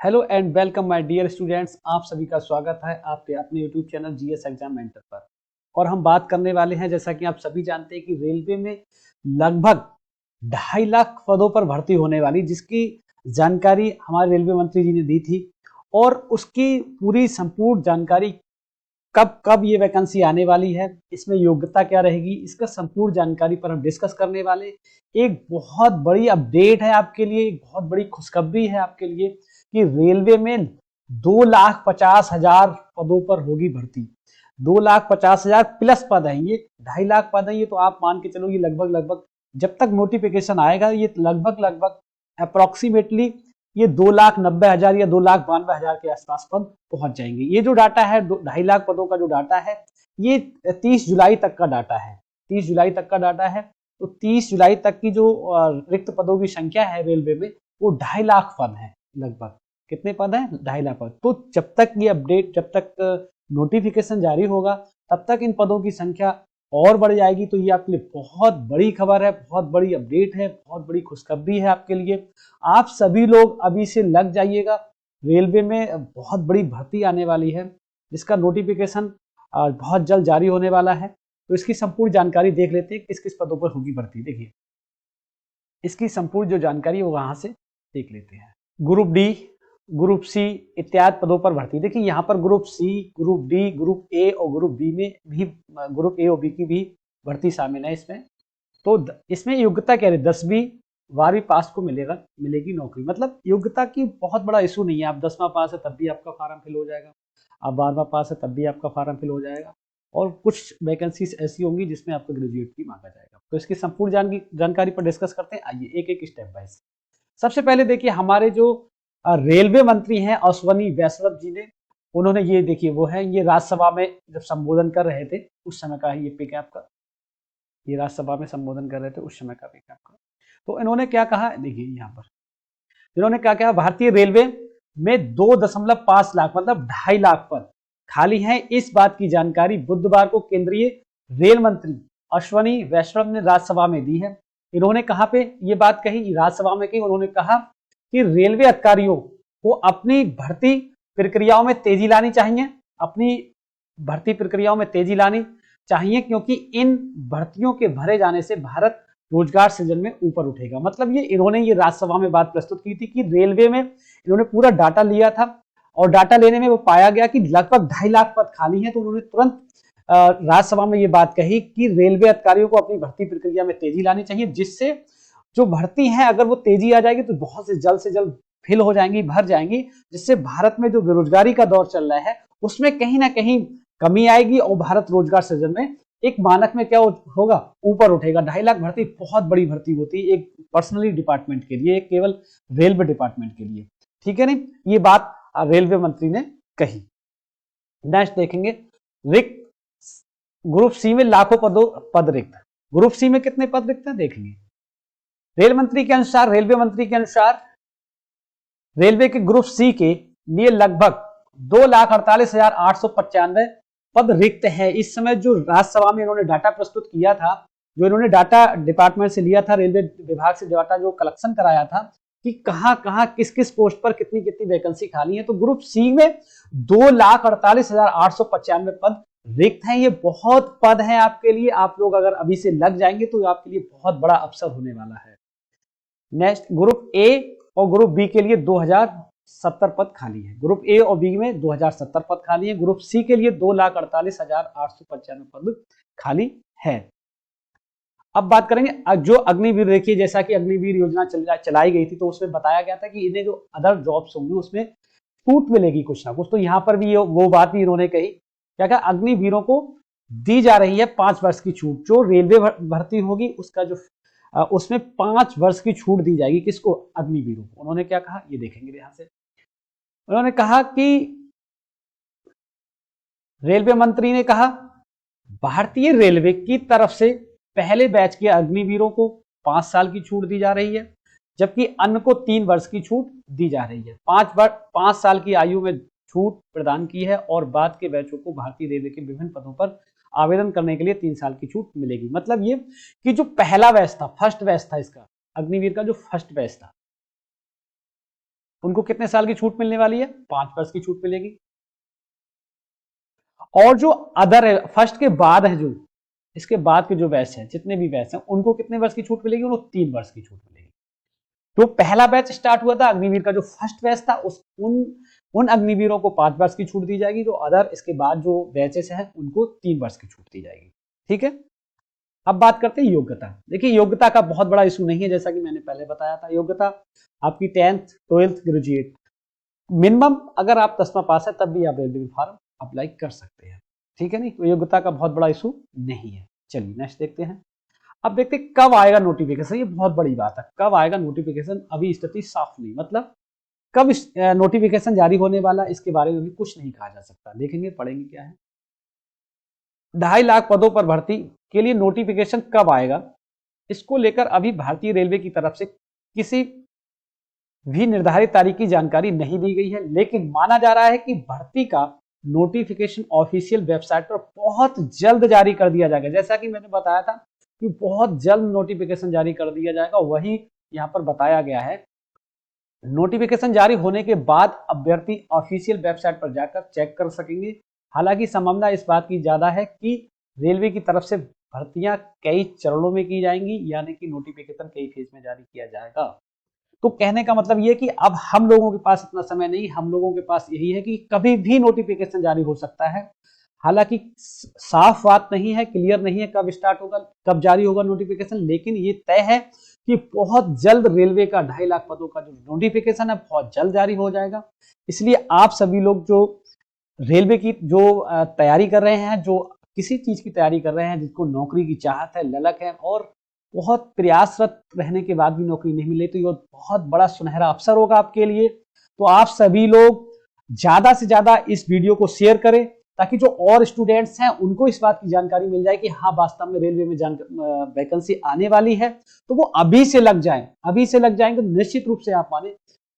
Hello and welcome my dear students. आप सभी का स्वागत है आपके अपने YouTube channel GS exam mentor पर। और हम बात करने वाले हैं, जैसा कि आप सभी जानते हैं कि रेलवे में लगभग 2.5 लाख पदों पर भर्ती होने वाली, जिसकी जानकारी हमारे रेलवे मंत्री जी ने दी थी। और उसकी पूरी संपूर्ण जानकारी, कब कब ये वैकेंसी आने वाली है, इसमें योग्यता क्या रहेगी, इसका संपूर्ण जानकारी पर हम डिस्कस करने वाले। एक बहुत बड़ी अपडेट है आपके लिए, एक बहुत बड़ी खुशखबरी है आपके लिए कि रेलवे में 2,50,000 पदों पर होगी भर्ती। 2,50,000 प्लस पद है, ये 2.5 लाख पद है। ये तो आप मान के चलो, ये लगभग लगभग जब तक नोटिफिकेशन आएगा ये लगभग लगभग अप्रोक्सीमेटली ये 2,90,000 या 2,92,000 के आसपास पद पहुंच जाएंगे। ये जो डाटा है 2.5 लाख पदों का जो डाटा है, ये 30 जुलाई तक का डाटा है। 30 जुलाई तक का डाटा है। तो 30 जुलाई तक की जो रिक्त पदों की संख्या है रेलवे में, वो 2.5 लाख पद है। लगभग कितने पद हैं? 2.5 लाख पद। तो जब तक ये अपडेट, जब तक नोटिफिकेशन जारी होगा, तब तक इन पदों की संख्या और बढ़ जाएगी। तो ये आपके लिए बहुत बड़ी खबर है, बहुत बड़ी अपडेट है, बहुत बड़ी खुशखबरी है आपके लिए। आप सभी लोग अभी से लग जाइएगा। रेलवे में बहुत बड़ी भर्ती आने वाली है, जिसका नोटिफिकेशन बहुत जल्द जारी होने वाला है। तो इसकी संपूर्ण जानकारी देख लेते हैं, किस किस पदों पर होगी भर्ती। देखिए, इसकी संपूर्ण जो जानकारी है वो वहां से देख लेते हैं। ग्रुप डी, ग्रुप सी इत्यादि पदों पर भर्ती। देखिए यहाँ पर group C, group D, group A और ग्रुप बी में भी, ग्रुप ए और बी की भी भर्ती शामिल है इसमें। तो इसमें योग्यता क्या है? 10वीं 12वीं पास को मिलेगी नौकरी। मतलब योग्यता की बहुत बड़ा इशू नहीं है। आप 10वां पास है तब भी आपका फॉर्म फिल हो जाएगा, आप 12वां पास है तब भी आपका फॉर्म फिल हो जाएगा। और कुछ वैकेंसीज ऐसी होंगी जिसमें आपको ग्रेजुएट की मांगा जाएगा। तो इसकी संपूर्ण जानकारी पर डिस्कस करते हैं। आइए एक एक स्टेप बाय। सबसे पहले देखिए, हमारे जो रेलवे मंत्री हैं अश्वनी वैष्णव जी ने, उन्होंने ये देखिए, वो है ये राज्यसभा में जब संबोधन कर रहे थे उस समय का ये पिक है आपका। ये राज्यसभा में संबोधन कर रहे थे उस समय का पिक है आपका। तो इन्होंने क्या कहा, देखिए यहाँ पर इन्होंने क्या कहा, भारतीय रेलवे में 2.5 लाख मतलब 2.5 लाख पद खाली हैं। इस बात की जानकारी बुधवार को केंद्रीय रेल मंत्री अश्वनी वैष्णव ने राज्यसभा में दी है। इन्होंने कहां पे ये बात कही? राज्यसभा में कही। उन्होंने कहा कि रेलवे अधिकारियों को अपनी भर्ती प्रक्रियाओं में तेजी लानी चाहिए, अपनी भर्ती प्रक्रियाओं में तेजी लानी चाहिए, क्योंकि इन भर्तियों के भरे जाने से भारत रोजगार सृजन में ऊपर उठेगा। मतलब इन्होंने ये राज्यसभा में बात प्रस्तुत की थी कि रेलवे में इन्होंने पूरा डाटा लिया था और डाटा लेने में वो पाया गया कि लगभग 2.5 लाख पद खाली हैं। तो उन्होंने तुरंत राज्यसभा में ये बात कही कि रेलवे अधिकारियों को अपनी भर्ती प्रक्रिया में तेजी लानी चाहिए, जिससे जो भर्ती है अगर वो तेजी आ जाएगी तो बहुत से जल्द फिल हो जाएंगी, भर जाएंगी, जिससे भारत में जो बेरोजगारी का दौर चल रहा है उसमें कहीं ना कहीं कमी आएगी और भारत रोजगार सृजन में एक मानक में क्या होगा, ऊपर उठेगा। 2.5 लाख भर्ती बहुत बड़ी भर्ती होती है एक पर्सनली डिपार्टमेंट के लिए, एक केवल रेलवे डिपार्टमेंट के लिए। ठीक है नहीं, ये बात रेलवे मंत्री ने कही। नेक्स्ट देखेंगे, रिक्त ग्रुप सी में लाखों पद रिक्त। ग्रुप सी में कितने पद रिक्त हैं देखेंगे। रेलवे मंत्री के अनुसार रेलवे के ग्रुप सी के लिए लगभग 2,48,895 पद रिक्त है इस समय। जो राज्यसभा में इन्होंने डाटा प्रस्तुत किया था, जो इन्होंने डाटा डिपार्टमेंट से लिया था, रेलवे विभाग से डाटा जो कलेक्शन कराया था कि कहां कहां किस किस पोस्ट पर कितनी कितनी वैकेंसी खाली है, तो ग्रुप सी में 2,48,895 पद रिक्त हैं। ये बहुत पद हैं आपके लिए। आप लोग अगर अभी से लग जाएंगे तो आपके लिए बहुत बड़ा अवसर होने वाला है। नेक्स्ट, ग्रुप ए और ग्रुप बी के लिए 2,070 पद खाली है। ग्रुप ए और बी में 2,070 पद खाली है। ग्रुप सी के लिए 2,48,895 पद खाली है। अब बात करेंगे जो अग्निवीर। देखिए, जैसा कि अग्निवीर योजना चलाई गई थी, तो उसमें बताया गया था कि इन्हें जो अदर जॉब्स होंगी उसमें छूट मिलेगी कुछ ना कुछ। तो यहां पर भी वो बात भी इन्होंने कही, क्या कहा, अग्निवीरों को दी जा रही है 5 वर्ष की छूट। जो रेलवे भर्ती होगी उसका जो उसमें 5 वर्ष की छूट दी जाएगी। किसको? अग्निवीरों को। उन्होंने क्या कहा ये देखेंगे यहां से। उन्होंने कहा कि रेलवे मंत्री ने कहा भारतीय रेलवे की तरफ से पहले बैच के अग्निवीरों को 5 साल की छूट दी जा रही है, जबकि अन्य को 3 वर्ष की छूट दी जा रही है। 5 साल की आयु में छूट प्रदान की है और बाद के बैचों को भारतीय रेलवे के विभिन्न पदों पर आवेदन करने के लिए 3 साल की छूट मिलेगी। मतलब ये कि जो पहला बैच था, फर्स्ट बैच था इसका, अग्निवीर का जो फर्स्ट बैच था, उनको कितने साल की छूट मिलने वाली है? 5 वर्ष की छूट मिलेगी। और जो अदर है, फर्स्ट के बाद है, जो इसके बाद के जो बैच है, जितने भी बैच हैं, उनको कितने वर्ष की छूट मिलेगी? उनको 3 वर्ष की छूट मिलेगी। तो पहला बैच स्टार्ट हुआ था अग्निवीर का, जो फर्स्ट बैच था, उन अग्निवीरों को 5 वर्ष की छूट दी जाएगी। जो अदर इसके बाद जो बैचेस हैं, उनको 3 वर्ष की छूट दी जाएगी। ठीक है। अब बात करते हैं योग्यता। देखिए, योग्यता का बहुत बड़ा इशू नहीं है, जैसा कि मैंने पहले बताया था। योग्यता आपकी 10th 12th ग्रेजुएट मिनिमम, अगर आप 10वां पास है तब भी आप रेलवे फॉर्म अप्लाई कर सकते हैं। ठीक है नहीं, तो योग्यता का बहुत बड़ा इशू नहीं है। चलिए नेक्स्ट देखते हैं। अब देखते हैं कब आएगा नोटिफिकेशन। ये बहुत बड़ी बात है, कब आएगा नोटिफिकेशन अभी स्थिति साफ नहीं, मतलब कब नोटिफिकेशन जारी होने वाला, इसके बारे में भी कुछ नहीं कहा जा सकता। देखेंगे, पढ़ेंगे क्या है। 2.5 लाख पदों पर भर्ती के लिए नोटिफिकेशन कब आएगा, इसको लेकर अभी भारतीय रेलवे की तरफ से किसी भी निर्धारित तारीख की जानकारी नहीं दी गई है, लेकिन माना जा रहा है कि भर्ती का नोटिफिकेशन ऑफिशियल वेबसाइट पर बहुत जल्द जारी कर दिया जाएगा। जैसा कि मैंने बताया था कि बहुत जल्द नोटिफिकेशन जारी कर दिया जाएगा, वही यहां पर बताया गया है। नोटिफिकेशन जारी होने के बाद अभ्यर्थी ऑफिशियल वेबसाइट पर जाकर चेक कर सकेंगे। हालांकि संभावना इस बात की ज्यादा है कि रेलवे की तरफ से भर्तियां कई चरणों में की जाएंगी, यानी कि नोटिफिकेशन कई फेज में जारी किया जाएगा। तो कहने का मतलब ये कि अब हम लोगों के पास इतना समय नहीं, हम लोगों के पास यही है कि कभी भी नोटिफिकेशन जारी हो सकता है। हालांकि साफ बात नहीं है, क्लियर नहीं है कब स्टार्ट होगा, कब जारी होगा नोटिफिकेशन, लेकिन ये तय है कि बहुत जल्द रेलवे का 2.5 लाख पदों का जो नोटिफिकेशन है बहुत जल्द जारी हो जाएगा। इसलिए आप सभी लोग जो रेलवे की जो तैयारी कर रहे हैं, जो किसी चीज की तैयारी कर रहे हैं, जिसको नौकरी की चाहत है, ललक है, और बहुत प्रयासरत रहने के बाद भी नौकरी नहीं मिले, तो ये बहुत बड़ा सुनहरा अवसर होगा आपके लिए। तो आप सभी लोग ज्यादा से ज्यादा इस वीडियो को शेयर करें, ताकि जो और स्टूडेंट्स हैं उनको इस बात की जानकारी मिल जाए कि हाँ, वास्तव में रेलवे में वैकेंसी आने वाली है, तो वो अभी से लग जाएं। अभी से लग जाएंगे तो निश्चित रूप से आप माने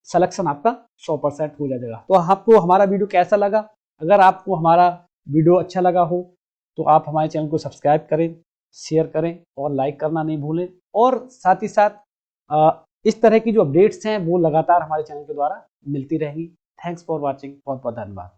सिलेक्शन आपका 100% हो जाएगा। तो आपको हमारा वीडियो कैसा लगा? अगर आपको हमारा वीडियो अच्छा लगा हो तो आप हमारे चैनल को सब्सक्राइब करें, शेयर करें और लाइक करना नहीं भूलें। और साथ ही साथ इस तरह की जो अपडेट्स हैं वो लगातार हमारे चैनल के द्वारा मिलती रहेंगी। Thanks for watching. बहुत बहुत धन्यवाद।